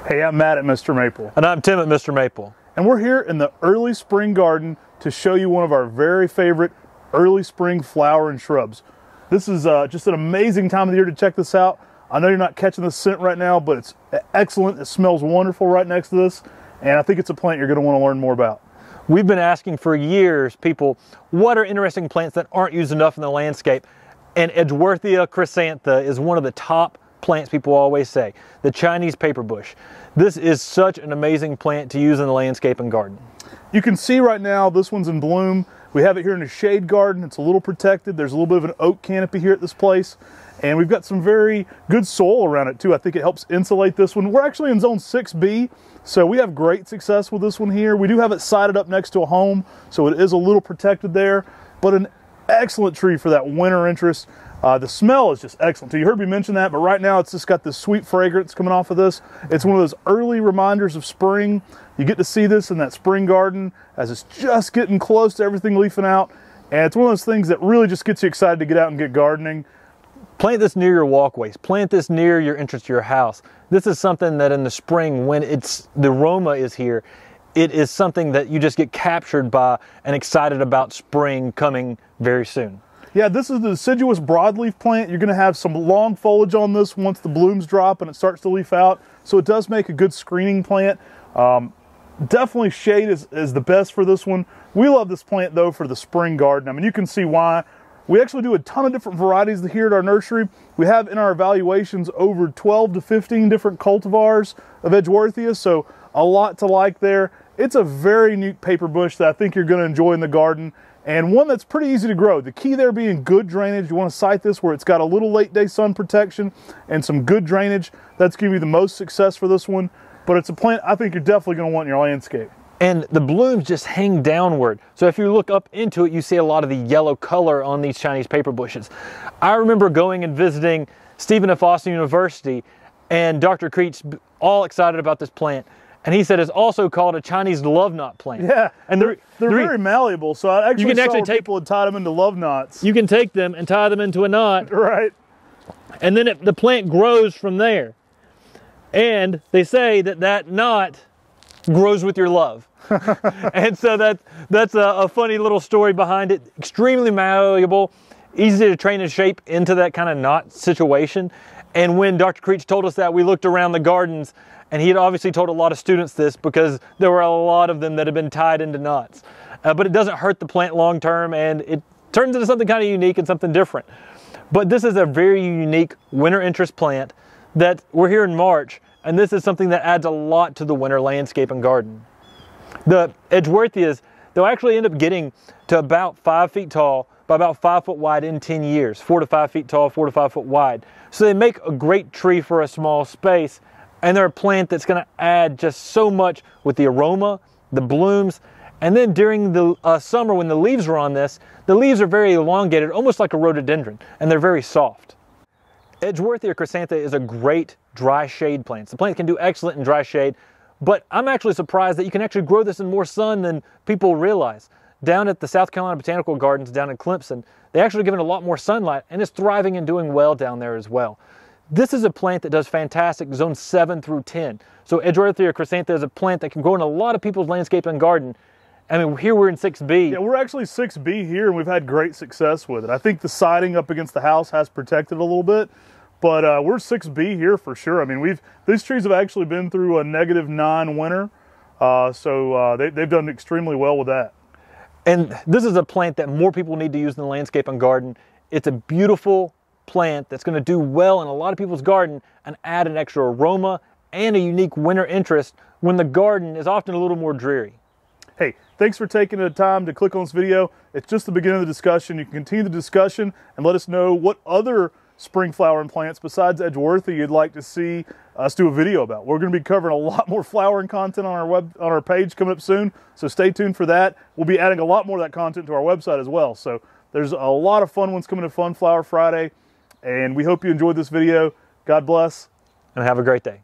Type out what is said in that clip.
Hey, I'm Matt at Mr. Maple. And I'm Tim at Mr. Maple. And we're here in the early spring garden to show you one of our very favorite early spring flowering shrubs. This is just an amazing time of the year to check this out. I know you're not catching the scent right now, but it's excellent. It smells wonderful right next to this. And I think it's a plant you're going to want to learn more about. We've been asking for years, people, what are interesting plants that aren't used enough in the landscape? And Edgeworthia chrysantha is one of the top plants people always say, the Chinese paper bush. This is such an amazing plant to use in the landscape and garden. You can see right now this one's in bloom. We have it here in a shade garden. It's a little protected. There's a little bit of an oak canopy here at this place. And we've got some very good soil around it too. I think it helps insulate this one. We're actually in zone 6B, so we have great success with this one here. We do have it sited up next to a home, so it is a little protected there, but an excellent tree for that winter interest. The smell is just excellent. So you heard me mention that, but right now it's just got this sweet fragrance coming off of this. It's one of those early reminders of spring. You get to see this in that spring garden as it's just getting close to everything leafing out. And it's one of those things that really just gets you excited to get out and get gardening. Plant this near your walkways. Plant this near your entrance to your house. This is something that in the spring, when the aroma is here, it is something that you just get captured by and excited about spring coming very soon. Yeah, this is the deciduous broadleaf plant. You're going to have some long foliage on this once the blooms drop and it starts to leaf out. So it does make a good screening plant. Definitely shade is the best for this one. We love this plant though for the spring garden. I mean, you can see why. We actually do a ton of different varieties here at our nursery. We have in our evaluations over 12 to 15 different cultivars of Edgeworthia, so a lot to like there. It's a very neat paper bush that I think you're going to enjoy in the garden, and one that's pretty easy to grow. The key there being good drainage. You want to site this where it's got a little late day sun protection and some good drainage. That's going to be the most success for this one, but it's a plant I think you're definitely going to want in your landscape. And the blooms just hang downward. So if you look up into it, you see a lot of the yellow color on these Chinese paper bushes. I remember going and visiting Stephen F. Austin University, and Dr. Creech all excited about this plant. And he said it's also called a Chinese love knot plant. Yeah, and they're very malleable. So I actually saw where people had tied them into love knots. You can take them and tie them into a knot. Right. And then the plant grows from there. And they say that knot grows with your love. And so that's a funny little story behind it. Extremely malleable, easy to train and shape into that kind of knot situation. And when Dr. Creech told us that, we looked around the gardens, and he had obviously told a lot of students this because there were a lot of them that had been tied into knots. But it doesn't hurt the plant long term, and it turns into something kind of unique and something different. But this is a very unique winter interest plant that we're here in March, and this is something that adds a lot to the winter landscape and garden. The Edgeworthias, they'll actually end up getting to about 5 feet tall by about 5 foot wide in 10 years, 4 to 5 feet tall, 4 to 5 foot wide. So they make a great tree for a small space, and they're a plant that's going to add just so much with the aroma, the blooms, and then during the summer when the leaves are on this, the leaves are very elongated, almost like a rhododendron, and they're very soft. Edgeworthia chrysantha is a great dry shade plant. The plant can do excellent in dry shade, but I'm actually surprised that you can actually grow this in more sun than people realize. Down at the South Carolina Botanical Gardens down in Clemson, they actually give it a lot more sunlight, and it's thriving and doing well down there as well. This is a plant that does fantastic zone 7 through 10. So Edgeworthia chrysantha is a plant that can grow in a lot of people's landscape and garden. I mean, here we're in 6B. Yeah, we're actually 6B here, and we've had great success with it. I think the siding up against the house has protected a little bit, but we're 6B here for sure. I mean, these trees have actually been through a -9 winter, so they've done extremely well with that. And this is a plant that more people need to use in the landscape and garden. It's a beautiful plant that's going to do well in a lot of people's garden and add an extra aroma and a unique winter interest when the garden is often a little more dreary. Hey, thanks for taking the time to click on this video. It's just the beginning of the discussion. You can continue the discussion and let us know what other spring flowering plants besides Edgeworthia you'd like to see us do a video about. We're going to be covering a lot more flowering content on our page coming up soon, so stay tuned for that. We'll be adding a lot more of that content to our website as well. So there's a lot of fun ones coming to Fun Flower Friday, and we hope you enjoyed this video. God bless. And have a great day.